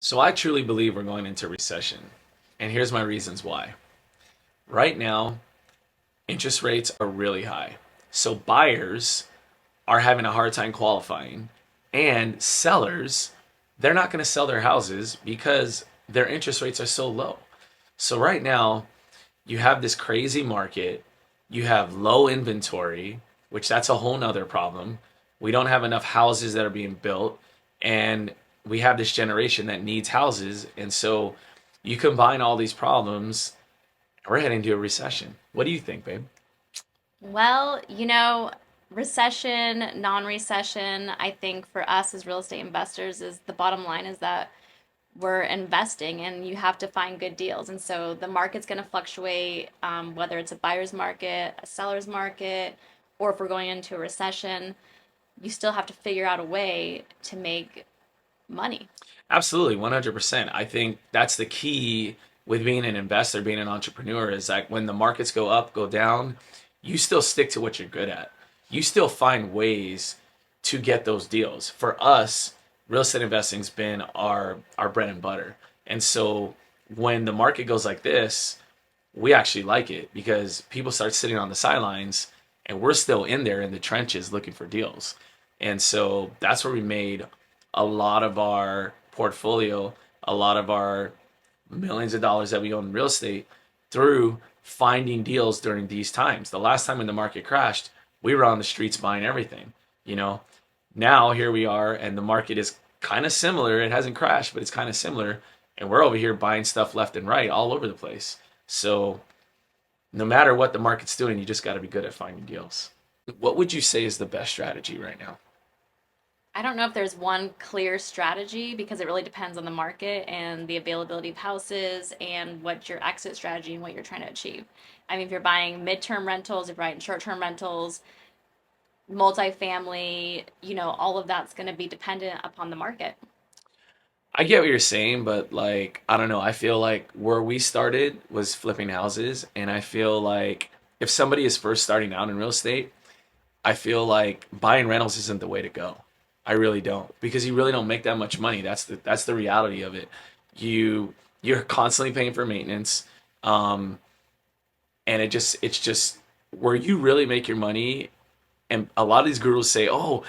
So I truly believe we're going into recession. And here's my reasons why. Right now, interest rates are really high. So buyers are having a hard time qualifying, and sellers, they're not going to sell their houses because their interest rates are so low. So right now, you have this crazy market, you have low inventory, which that's a whole nother problem. We don't have enough houses that are being built, and we have this generation that needs houses. And so you combine all these problems, we're heading to a recession. What do you think, babe? Well, recession, non-recession, I think for us as real estate investors is the bottom line is that we're investing and you have to find good deals. And so the market's going to fluctuate, whether it's a buyer's market, a seller's market, or if we're going into a recession, you still have to figure out a way to make money. Absolutely, 100%. I think that's the key with being an investor, being an entrepreneur is like when the markets go up, go down, you still stick to what you're good at. You still find ways to get those deals. For us, real estate investing's been our bread and butter. And so when the market goes like this, we actually like it because people start sitting on the sidelines and we're still in there in the trenches looking for deals. And so that's where we made a lot of our portfolio, a lot of our millions of dollars that we own in real estate through finding deals during these times. The last time when the market crashed, we were on the streets buying everything, you know. Now here we are and the market is kind of similar. It hasn't crashed, but it's kind of similar and we're over here buying stuff left and right all over the place. So no matter what the market's doing, you just got to be good at finding deals. What would you say is the best strategy right now? I don't know if there's one clear strategy because it really depends on the market and the availability of houses and what your exit strategy and what you're trying to achieve. I mean, if you're buying midterm rentals, if you're buying short-term rentals, multifamily, all of that's going to be dependent upon the market. I get what you're saying, but like, I don't know. I feel like where we started was flipping houses. And I feel like if somebody is first starting out in real estate, I feel like buying rentals isn't the way to go. I really don't because you really don't make that much money. That's the reality of it. You're constantly paying for maintenance. Um, and it's just where you really make your money. And a lot of these gurus say, "Oh,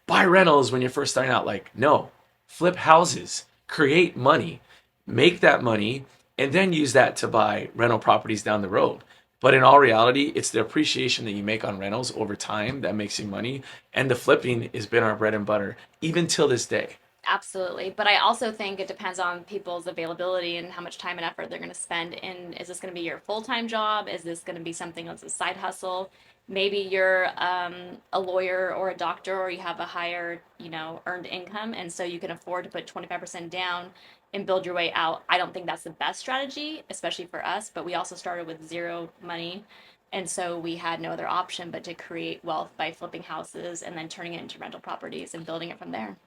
buy rentals when you're first starting out." Like, no, flip houses, create money, make that money, and then use that to buy rental properties down the road. But in all reality, it's the appreciation that you make on rentals over time that makes you money. And the flipping has been our bread and butter, even till this day. Absolutely. But I also think it depends on people's availability and how much time and effort they're going to spend in is this going to be your full-time job? Is this going to be something that's a side hustle? Maybe you're a lawyer or a doctor or you have a higher, earned income and so you can afford to put 25% down and build your way out. I don't think that's the best strategy, especially for us, but we also started with zero money. And so we had no other option but to create wealth by flipping houses and then turning it into rental properties and building it from there.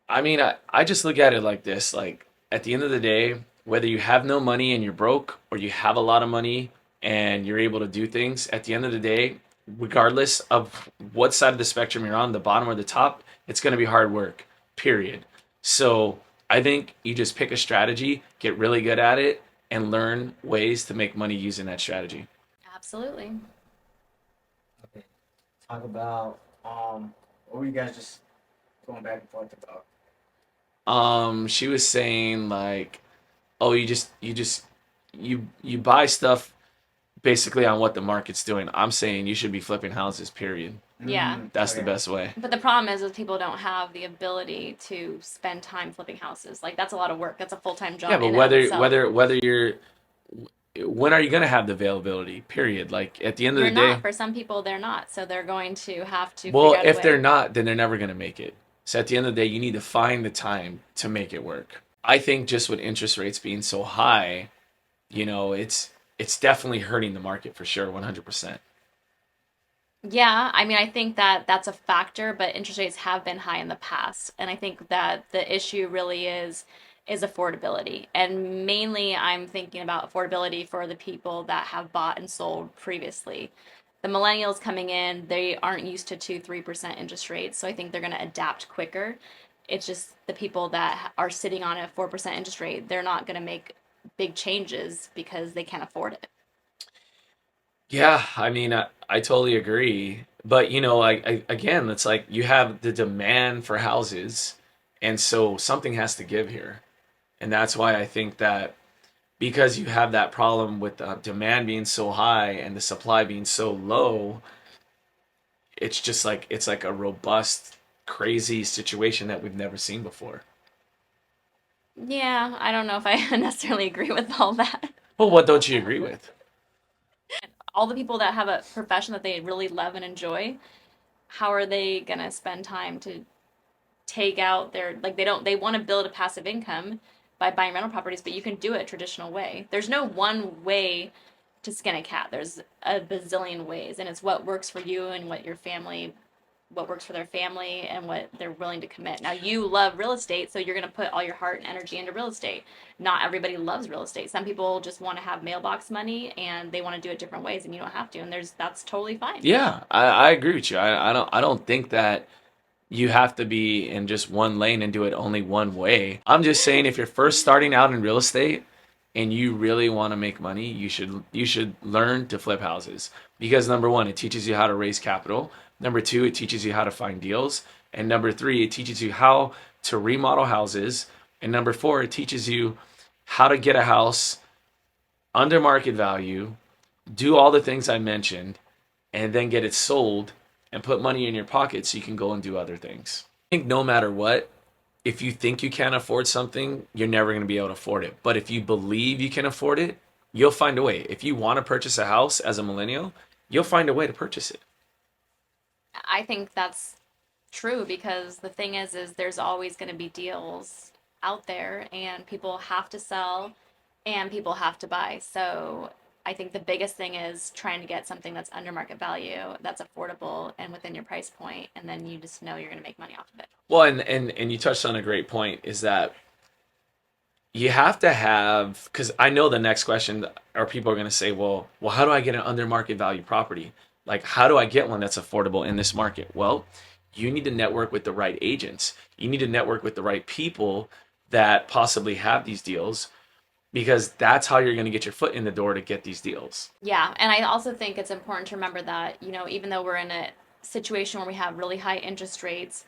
I mean, I just look at it like this. Like, at the end of the day, whether you have no money and you're broke or you have a lot of money and you're able to do things, at the end of the day, regardless of what side of the spectrum you're on, the bottom or the top, it's going to be hard work, period. So I think you just pick a strategy, get really good at it, and learn ways to make money using that strategy. Absolutely. Okay. Talk about what were you guys just going back and forth about? She was saying like, oh, you buy stuff basically on what the market's doing. I'm saying you should be flipping houses, period. Yeah. That's the Okay. best way. But the problem is people don't have the ability to spend time flipping houses. Like that's a lot of work. That's a full-time Yeah, job but in and of itself. whether you're when are you going to have the availability? Period. Like at the end of You're the not. day, For some people, they're not. So they're going to have to well, figure out a if they're way. not, then they're never going to make it. So at the end of the day, you need to find the time to make it work. I think just with interest rates being so high, it's definitely hurting the market for sure, 100%. Yeah, I mean, I think that that's a factor, but interest rates have been high in the past, and I think that the issue really is affordability. And mainly I'm thinking about affordability for the people that have bought and sold previously. The millennials coming in, they aren't used to 2, 3% interest rates, so I think they're going to adapt quicker. It's just the people that are sitting on a 4% interest rate, they're not going to make big changes because they can't afford it. Yeah, I mean, I totally agree. But again, it's like you have the demand for houses, and so something has to give here. And that's why I think that because you have that problem with the demand being so high and the supply being so low, it's just like it's like a robust, crazy situation that we've never seen before. Yeah, I don't know if I necessarily agree with all that. Well, what don't you agree with? All the people that have a profession that they really love and enjoy, how are they going to spend time to take out their, like, they want to build a passive income by buying rental properties, but you can do it a traditional way. There's no one way to skin a cat. There's a bazillion ways, and it's what works for you and what works for their family and what they're willing to commit. Now, you love real estate, so you're going to put all your heart and energy into real estate. Not everybody loves real estate. Some people just want to have mailbox money and they want to do it different ways, and you don't have to. And that's totally fine. Yeah, I agree with you. I don't think that you have to be in just one lane and do it only one way. I'm just saying if you're first starting out in real estate and you really want to make money, you should learn to flip houses because number one, it teaches you how to raise capital. Number two, it teaches you how to find deals. And number three, it teaches you how to remodel houses. And number four, it teaches you how to get a house under market value, do all the things I mentioned, and then get it sold and put money in your pocket so you can go and do other things. I think no matter what, if you think you can't afford something, you're never going to be able to afford it. But if you believe you can afford it, you'll find a way. If you want to purchase a house as a millennial, you'll find a way to purchase it. I think that's true because the thing is there's always going to be deals out there and people have to sell and people have to buy. So I think the biggest thing is trying to get something that's under market value, that's affordable and within your price point, and then you just know you're going to make money off of it. Well, and you touched on a great point is that you have to have because I know the next question are people are going to say, well, how do I get an under market value property? Like, how do I get one that's affordable in this market? Well, you need to network with the right agents. You need to network with the right people that possibly have these deals because that's how you're going to get your foot in the door to get these deals. Yeah, and I also think it's important to remember that, even though we're in a situation where we have really high interest rates,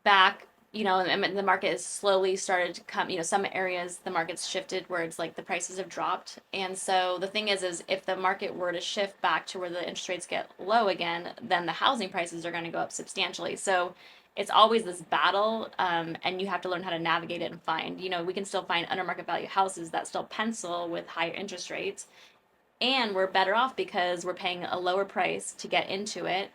back, and the market has slowly started to come, some areas the market's shifted where it's like the prices have dropped. And so the thing is if the market were to shift back to where the interest rates get low again, then the housing prices are going to go up substantially. So it's always this battle, and you have to learn how to navigate it and find, we can still find under market value houses that still pencil with higher interest rates, and we're better off because we're paying a lower price to get into it.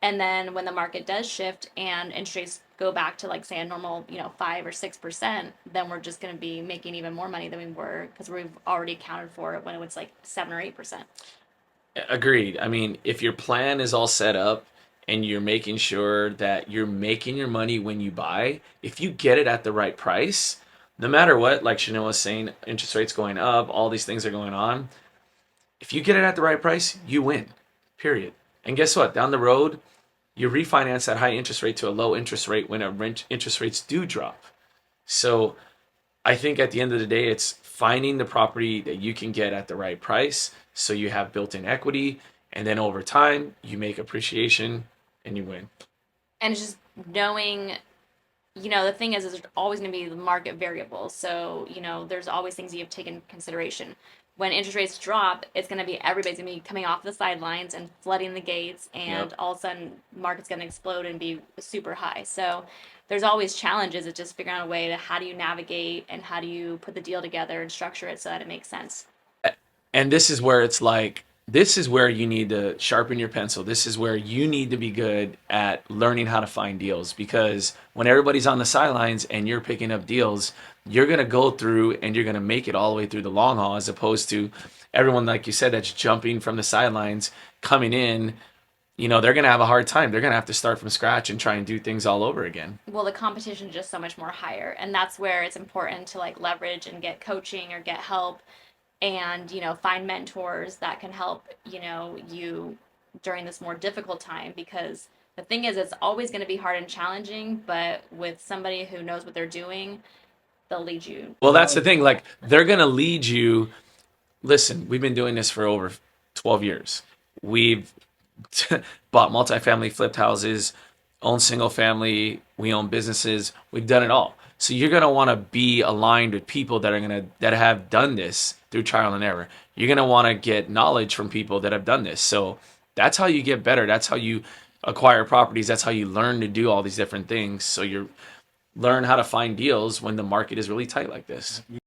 And then when the market does shift and interest rates go back to, like, say, a normal, 5 or 6%, then we're just going to be making even more money than we were because we've already accounted for it when it was like 7 or 8%. Agreed. I mean, if your plan is all set up and you're making sure that you're making your money when you buy, if you get it at the right price, no matter what, like Chanel was saying, interest rates going up, all these things are going on. If you get it at the right price, you win, period. And guess what? Down the road, you refinance that high interest rate to a low interest rate when interest rates do drop. So I think at the end of the day, it's finding the property that you can get at the right price so you have built in equity. And then over time, you make appreciation and you win. And it's just knowing, the thing is there's always going to be the market variables. So, there's always things you have to take into consideration. When interest rates drop, it's going to be everybody's going to be coming off the sidelines and flooding the gates, and Yep. all of a sudden, market's going to explode and be super high. So, there's always challenges. It's just figuring out a way to how do you navigate and how do you put the deal together and structure it so that it makes sense. And this is where it's like, this is where you need to sharpen your pencil. This is where you need to be good at learning how to find deals because when everybody's on the sidelines and you're picking up deals, you're going to go through and you're going to make it all the way through the long haul as opposed to everyone, like you said, that's jumping from the sidelines, coming in. They're going to have a hard time. They're going to have to start from scratch and try and do things all over again. Well, the competition is just so much more higher, and that's where it's important to, like, leverage and get coaching or get help, and find mentors that can help you during this more difficult time, because The thing is, it's always going to be hard and challenging, but with somebody who knows what they're doing, they'll lead you. Well, that's the thing. Like, they're going to lead you. Listen, we've been doing this for over 12 years. We've bought multifamily flipped houses, own single family, we own businesses, we've done it all. So you're gonna want to be aligned with people that have done this through trial and error. You're gonna want to get knowledge from people that have done this. So that's how you get better. That's how you acquire properties. That's how you learn to do all these different things. So you learn how to find deals when the market is really tight like this.